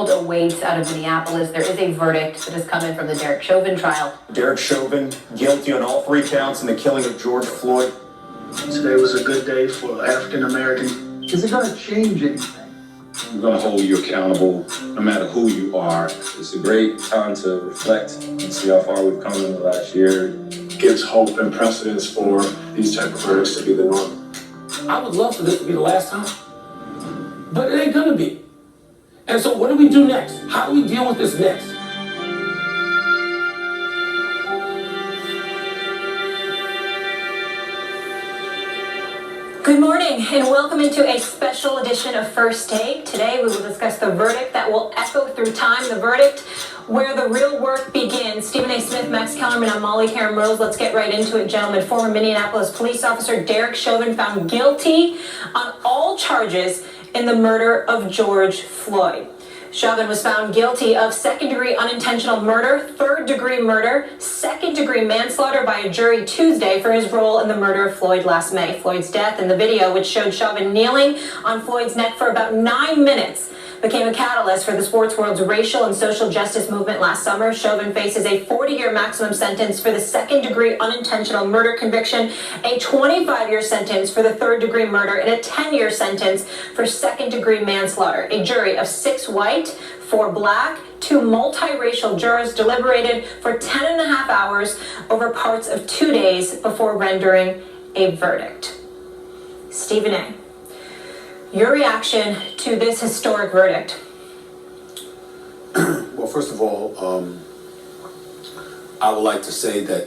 Awaits out of Minneapolis. There is a verdict that has come in from the Derek Chauvin trial. Derek Chauvin, guilty on all 3 counts in the killing of George Floyd. Today was a good day for African Americans. Is it going to change anything? We're going to hold you accountable no matter who you are. It's a great time to reflect and see how far we've come in the last year. Gives hope and precedence for these type of verdicts to be the norm. I would love for this to be the last time, but it ain't gonna be. And so what do we do next? How do we deal with this next? Good morning and welcome into a special edition of First Take. Today we will discuss the verdict that will echo through time, the verdict where the real work begins. Stephen A. Smith, Max Kellerman, I'm Molly Karen Rose. Let's get right into it, gentlemen. Former Minneapolis police officer Derek Chauvin found guilty on all charges in the murder of George Floyd. Chauvin was found guilty of second-degree unintentional murder, third-degree murder, second-degree manslaughter by a jury Tuesday for his role in the murder of Floyd last May. Floyd's death in the video, which showed Chauvin kneeling on Floyd's neck for about 9 minutes, became a catalyst for the sports world's racial and social justice movement last summer. Chauvin faces a 40-year maximum sentence for the second-degree unintentional murder conviction, a 25-year sentence for the third-degree murder, and a 10-year sentence for second-degree manslaughter. A jury of 6 white, 4 black, 2 multiracial jurors deliberated for 10.5 hours over parts of 2 days before rendering a verdict. Stephen A., your reaction to this historic verdict? Well, first of all, I would like to say that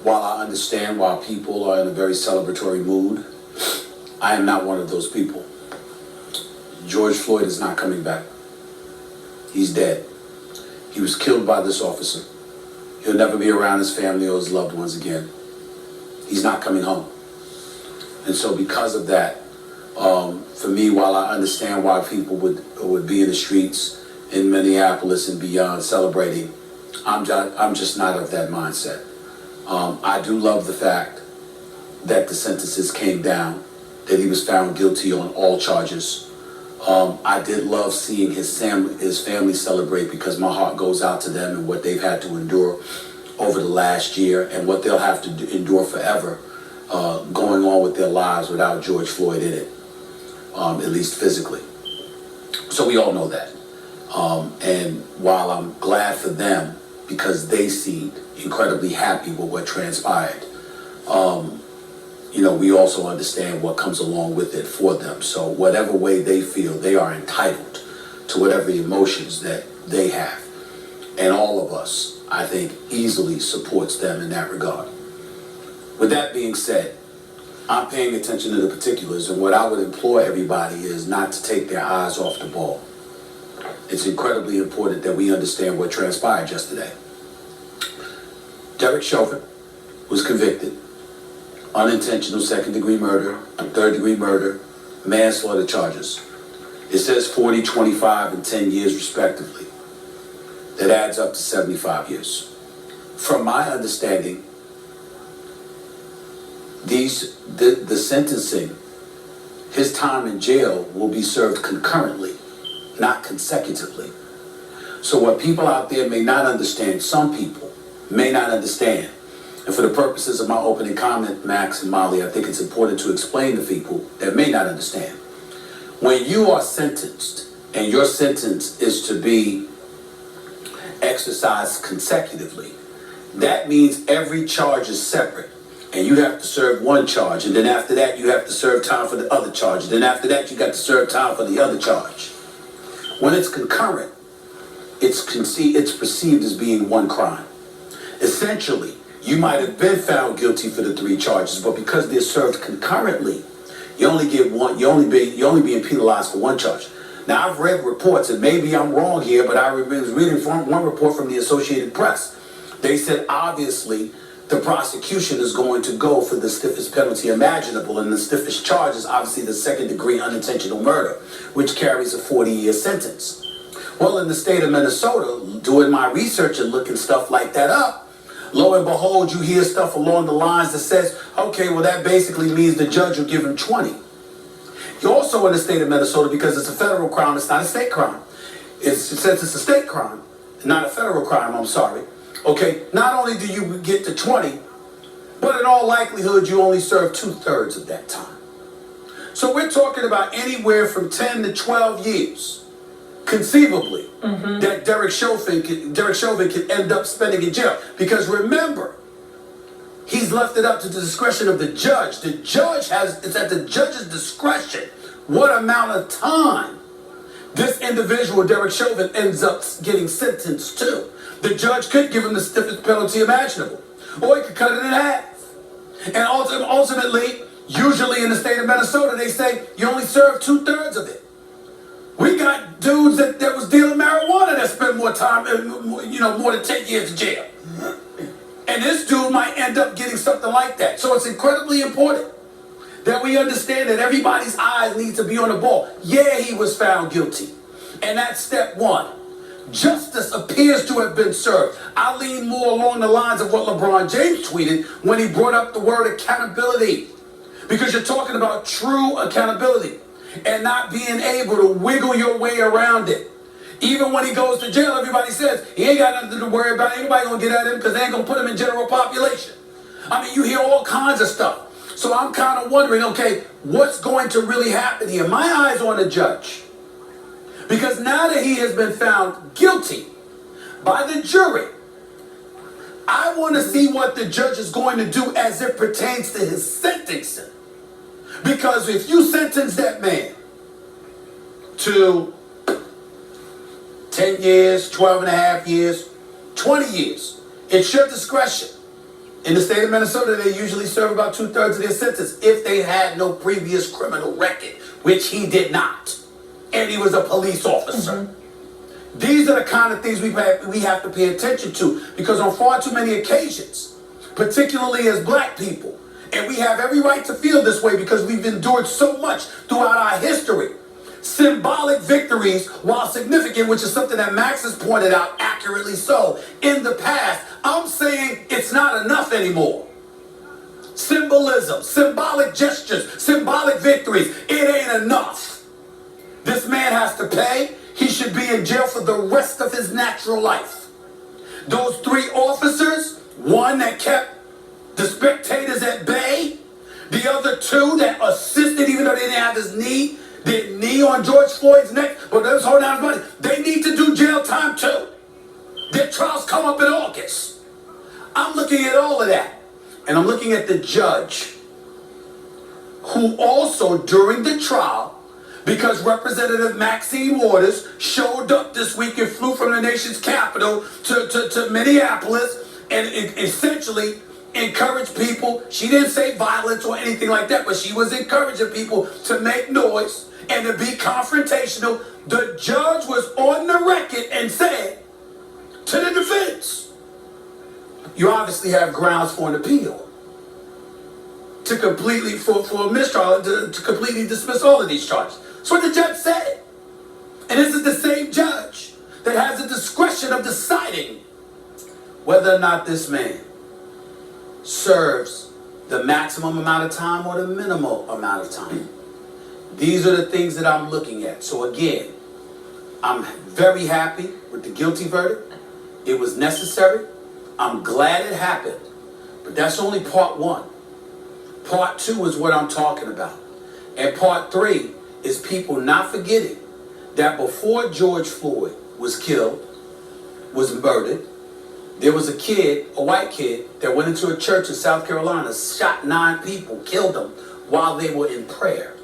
while I understand why people are in a very celebratory mood, I am not one of those people. George Floyd is not coming back. He's dead. He was killed by this officer. He'll never be around his family or his loved ones again. He's not coming home. And so because of that, for me, while I understand why people would be in the streets in Minneapolis and beyond celebrating, I'm just not of that mindset. I do love the fact that the sentences came down, that he was found guilty on all charges. I did love seeing his family celebrate, because my heart goes out to them and what they've had to endure over the last year and what they'll have to endure forever, going on with their lives without George Floyd in it. At least physically. So we all know that. And while I'm glad for them, because they seemed incredibly happy with what transpired, we also understand what comes along with it for them. So whatever way they feel, they are entitled to whatever emotions that they have. And all of us, I think, easily supports them in that regard. With that being said, I'm paying attention to the particulars, and what I would implore everybody is not to take their eyes off the ball. It's incredibly important that we understand what transpired yesterday. Derek Chauvin was convicted, unintentional second-degree murder, third-degree murder, manslaughter charges. It says 40, 25, and 10 years respectively. That adds up to 75 years. From my understanding, the sentencing, his time in jail will be served concurrently, not consecutively. So what people out there may not understand, some people may not understand, and for the purposes of my opening comment, Max and Molly, I think it's important to explain to people that may not understand. When you are sentenced, and your sentence is to be exercised consecutively, that means every charge is separate. And you have to serve one charge, and then after that you have to serve time for the other charge, and then after that you got to serve time for the other charge. When it's concurrent, it's perceived as being one crime. Essentially, you might have been found guilty for the 3 charges, but because they're served concurrently, you only get one. You're only being penalized for one charge. Now, I've read reports, and maybe I'm wrong here, but I was reading from one report from the Associated Press. They said obviously the prosecution is going to go for the stiffest penalty imaginable, and the stiffest charge is obviously the second-degree unintentional murder, which carries a 40-year sentence. Well, in the state of Minnesota, doing my research and looking stuff like that up, lo and behold, you hear stuff along the lines that says, okay, well, that basically means the judge will give him 20. You're also in the state of Minnesota, because it's a federal crime, it's not a state crime. since it's a state crime, not a federal crime, I'm sorry, okay, not only do you get to 20, but in all likelihood, you only serve 2/3 of that time. So we're talking about anywhere from 10 to 12 years, conceivably, that Derek Chauvin can end up spending in jail. Because remember, he's left it up to the discretion of the judge. It's at the judge's discretion what amount of time this individual, Derek Chauvin, ends up getting sentenced to. The judge could give him the stiffest penalty imaginable, or he could cut it in half. And ultimately, usually in the state of Minnesota, they say you only serve 2/3 of it. We got dudes that was dealing marijuana that spent more time, more than 10 years in jail. And this dude might end up getting something like that. So it's incredibly important that we understand that everybody's eyes need to be on the ball. Yeah, he was found guilty. And that's step one. Justice appears to have been served. I lean more along the lines of what LeBron James tweeted when he brought up the word accountability. Because you're talking about true accountability and not being able to wiggle your way around it. Even when he goes to jail, everybody says he ain't got nothing to worry about. Ain't nobody gonna get at him because they ain't gonna put him in general population. I mean, you hear all kinds of stuff. So I'm kind of wondering, okay, what's going to really happen here? My eyes on the judge. Because now that he has been found guilty by the jury, I want to see what the judge is going to do as it pertains to his sentencing. Because if you sentence that man to 10 years, 12 and a half years, 20 years, it's your discretion. In the state of Minnesota, they usually serve about 2/3 of their sentence if they had no previous criminal record, which he did not. And he was a police officer. These are the kind of things we have to pay attention to, because on far too many occasions, particularly as black people, and we have every right to feel this way because we've endured so much throughout our history, symbolic victories, while significant, which is something that Max has pointed out accurately so, in the past, I'm saying it's not enough anymore. Symbolism, symbolic gestures, symbolic victories, it ain't enough. This man has to pay. He should be in jail for the rest of his natural life. Those 3 officers, one that kept the spectators at bay, the other 2 that assisted even though they didn't have his knee, the knee on George Floyd's neck, but they was holding down his body. They need to do jail time too. Their trials come up in August. I'm looking at all of that. And I'm looking at the judge, who also during the trial, because Representative Maxine Waters showed up this week and flew from the nation's capital to Minneapolis and essentially encouraged people. She didn't say violence or anything like that, but she was encouraging people to make noise and to be confrontational. The judge was on the record and said to the defense, you obviously have grounds for an appeal to completely, for a mistrial, to completely dismiss all of these charges. That's what the judge said. And this is the same judge that has the discretion of deciding whether or not this man serves the maximum amount of time or the minimal amount of time. These are the things that I'm looking at. So again, I'm very happy with the guilty verdict. It was necessary. I'm glad it happened. But that's only part 1. Part 2 is what I'm talking about. And part 3 is people not forgetting that before George Floyd was killed, was murdered, there was a kid, a white kid, that went into a church in South Carolina, shot 9 people, killed them while they were in prayer.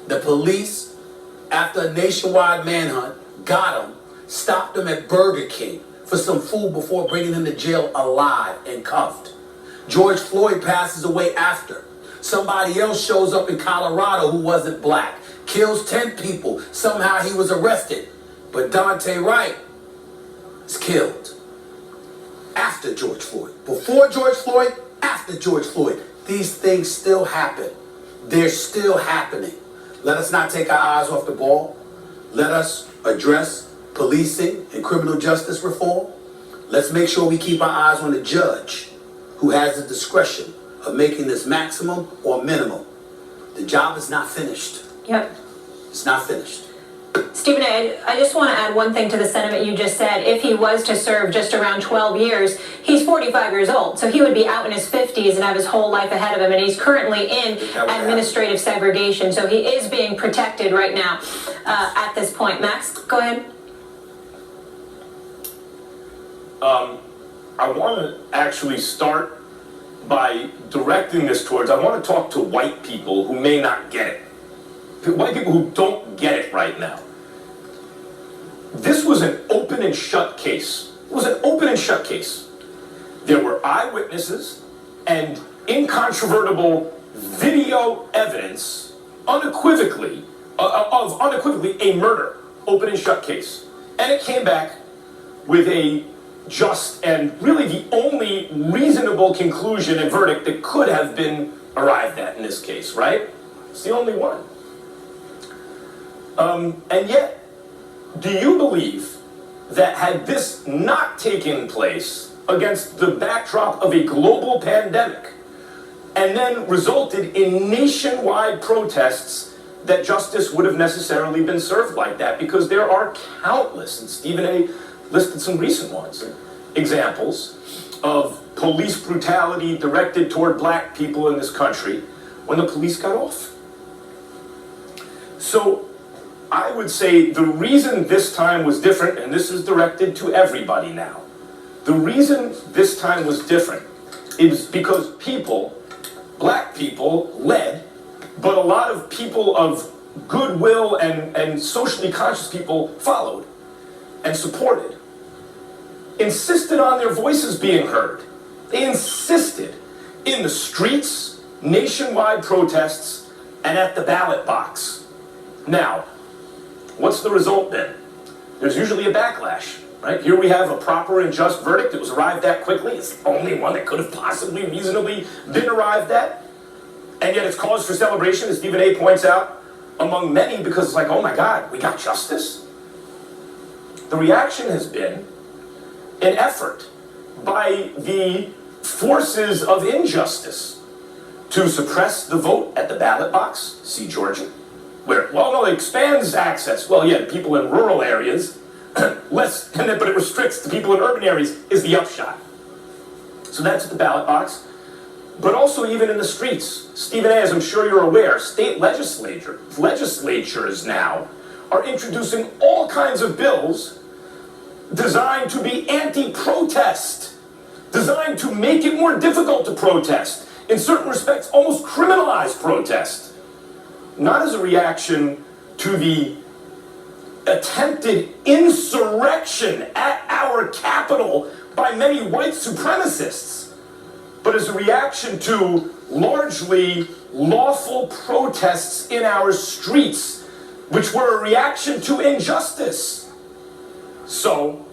The police, after a nationwide manhunt, got him, stopped him at Burger King for some food before bringing him to jail alive and cuffed. George Floyd passes away after. Somebody else shows up in Colorado who wasn't black, kills 10 people. Somehow he was arrested. But Dante Wright is killed after George Floyd. Before George Floyd, after George Floyd. These things still happen. They're still happening. Let us not take our eyes off the ball. Let us address policing and criminal justice reform. Let's make sure we keep our eyes on the judge, who has the discretion of making this maximum or minimum. The job is not finished. Yep. It's not finished. Stephen A., I just want to add one thing to the sentiment you just said. If he was to serve just around 12 years, he's 45 years old, so he would be out in his 50s and have his whole life ahead of him, and he's currently in administrative segregation, so he is being protected right now at this point. Max, go ahead. I want to actually start by directing this towards, I want to talk to white people who may not get it. White people who don't get it right now. This was an open and shut case. It was an open and shut case. There were eyewitnesses and incontrovertible video evidence unequivocally a murder, open and shut case. And it came back with a just and really the only reasonable conclusion and verdict that could have been arrived at in this case, right? It's the only one. And yet, do you believe that had this not taken place against the backdrop of a global pandemic and then resulted in nationwide protests, that justice would have necessarily been served like that? Because there are countless, and Stephen A. listed some recent ones, examples of police brutality directed toward black people in this country when the police got off. So I would say the reason this time was different, and this is directed to everybody now, the reason this time was different is because people, black people led, but a lot of people of goodwill and socially conscious people followed and supported, insisted on their voices being heard. They insisted in the streets, nationwide protests, and at the ballot box. Now, what's the result then? There's usually a backlash, right? Here we have a proper and just verdict. It was arrived at quickly. It's the only one that could have possibly reasonably been arrived at. And yet it's cause for celebration, as Stephen A. points out, among many, because it's like, oh my God, we got justice? The reaction has been an effort by the forces of injustice to suppress the vote at the ballot box. See Georgia. Where, well, no, it expands access. Well, yeah, people in rural areas, less, but it restricts the people in urban areas is the upshot. So that's at the ballot box. But also even in the streets. Stephen A., as I'm sure you're aware, state legislatures now are introducing all kinds of bills designed to be anti-protest, designed to make it more difficult to protest, in certain respects almost criminalize protest. Not as a reaction to the attempted insurrection at our Capitol by many white supremacists, but as a reaction to largely lawful protests in our streets, which were a reaction to injustice. So,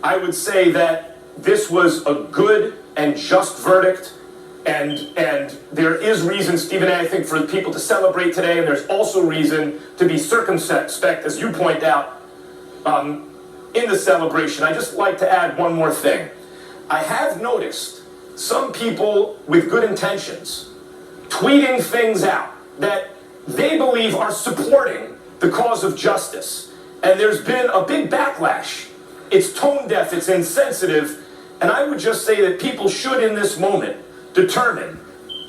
I would say that this was a good and just verdict. And there is reason, Stephen A., I think, for people to celebrate today, and there's also reason to be circumspect, as you point out, in the celebration. I just like to add one more thing. I have noticed some people with good intentions tweeting things out that they believe are supporting the cause of justice. And there's been a big backlash. It's tone deaf, it's insensitive, and I would just say that people should, in this moment, determine,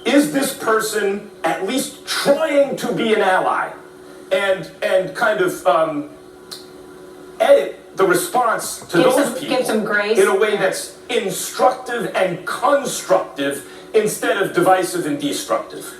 is this person at least trying to be an ally, and kind of edit the response to those people give some grace in a way that's instructive and constructive instead of divisive and destructive.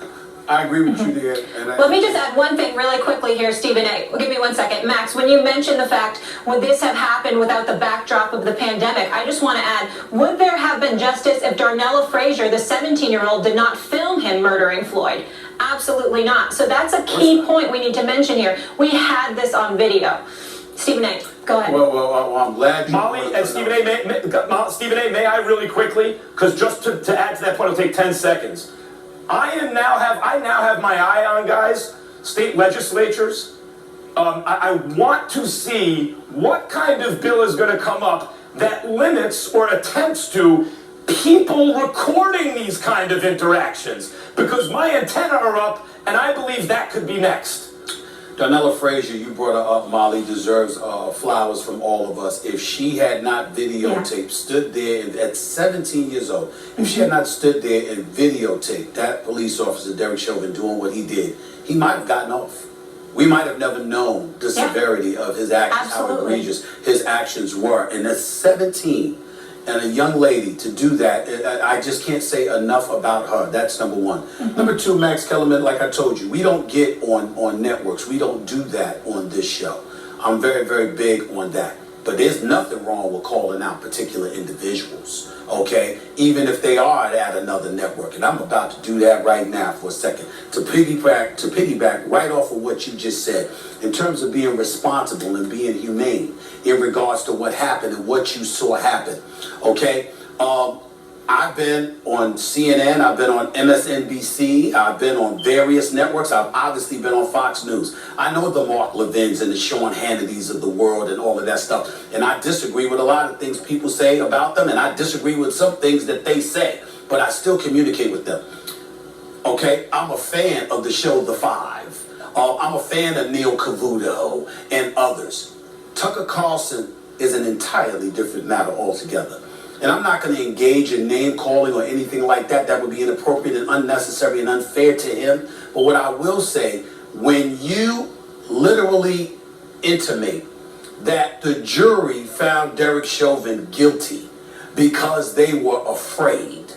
I agree with you there. And Let me just add one thing really quickly here, Stephen A. Give me 1 second. Max, when you mentioned the fact, would this have happened without the backdrop of the pandemic, I just want to add, would there have been justice if Darnella Frazier, the 17-year-old, did not film him murdering Floyd? Absolutely not. So that's a key point we need to mention here. We had this on video. Stephen A., go ahead. Well, I'm glad you... Molly and Stephen A., may I really quickly? Because just to add to that point, it'll take 10 seconds. I now have my eye on, guys, state legislatures. I want to see what kind of bill is going to come up that limits or attempts to people recording these kind of interactions. Because my antenna are up, and I believe that could be next. Darnella Frazier, you brought her up, Molly, deserves flowers from all of us. If she had not videotaped, stood there at 17 years old, if she had not stood there and videotaped that police officer, Derek Chauvin, doing what he did, he might have gotten off. We might have never known the severity of his actions, how egregious his actions were. And at 17, and a young lady to do that, I just can't say enough about her. That's number one. Number two, Max Kellerman, like I told you, we don't get on networks. We don't do that on this show. I'm very, very big on that. But there's nothing wrong with calling out particular individuals, okay? Even if they are at another network. And I'm about to do that right now for a second. To piggyback right off of what you just said, in terms of being responsible and being humane in regards to what happened and what you saw happen, okay? I've been on CNN, I've been on MSNBC, I've been on various networks, I've obviously been on Fox News. I know the Mark Levins and the Sean Hannitys of the world and all of that stuff. And I disagree with a lot of things people say about them, and I disagree with some things that they say, but I still communicate with them. Okay, I'm a fan of the show The Five. I'm a fan of Neil Cavuto and others. Tucker Carlson is an entirely different matter altogether. And I'm not going to engage in name calling or anything like that. That would be inappropriate and unnecessary and unfair to him. But what I will say, when you literally intimate that the jury found Derek Chauvin guilty because they were afraid,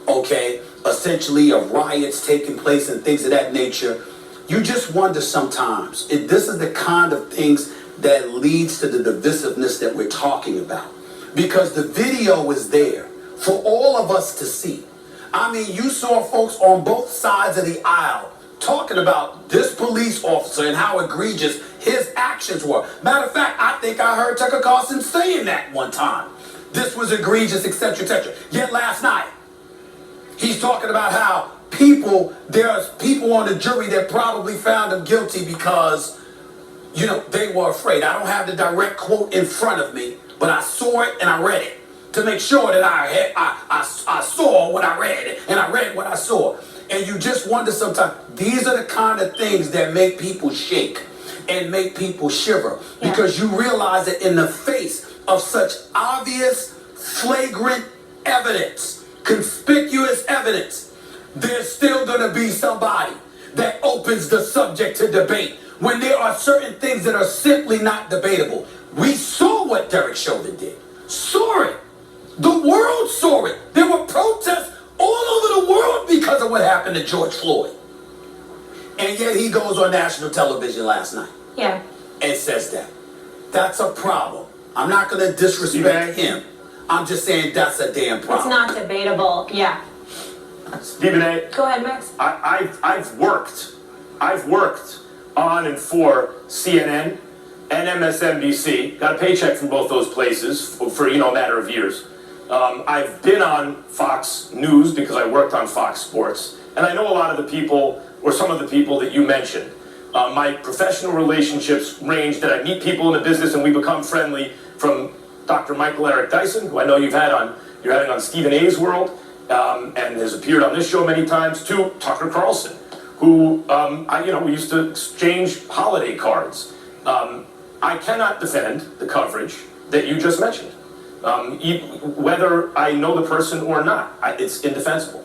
okay, essentially of riots taking place and things of that nature, you just wonder sometimes if this is the kind of things that leads to the divisiveness that we're talking about. Because the video is there for all of us to see. I mean, you saw folks on both sides of the aisle talking about this police officer and how egregious his actions were. Matter of fact, I think I heard Tucker Carlson saying that one time. This was egregious, etc., etc. Yet last night, he's talking about how there's people on the jury that probably found him guilty because, you know, they were afraid. I don't have the direct quote in front of me, but I saw it and I read it to make sure that I saw what I read and I read what I saw. And you just wonder sometimes, these are the kind of things that make people shake and make people shiver, because you realize that in the face of such obvious, flagrant evidence, conspicuous evidence, there's still going to be somebody that opens the subject to debate when there are certain things that are simply not debatable. We saw what Derek Chauvin did. Saw it. The world saw it. There were protests all over the world because of what happened to George Floyd. And yet he goes on national television last night. Yeah. And says that. That's a problem. I'm not going to disrespect him. I'm just saying that's a damn problem. It's not debatable. Yeah. Stephen A. Go ahead, Max. I've worked on and for CNN and MSNBC. Got a paycheck from both those places for a matter of years. I've been on Fox News because I worked on Fox Sports, and I know a lot of the people, or some of the people that you mentioned. My professional relationships range that I meet people in the business and we become friendly, from Dr. Michael Eric Dyson, who I know you're having on Stephen A's World, and has appeared on this show many times, to Tucker Carlson, who we used to exchange holiday cards. I cannot defend the coverage that you just mentioned, whether I know the person or not. It's indefensible.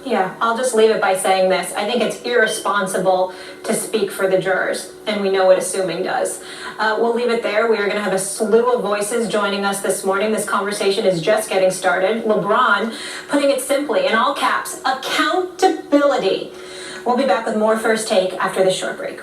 Yeah, I'll just leave it by saying this. I think it's irresponsible to speak for the jurors, and we know what assuming does. We'll leave it there. We are going to have a slew of voices joining us this morning. This conversation is just getting started. LeBron putting it simply, in all caps, accountability. We'll be back with more First Take after this short break.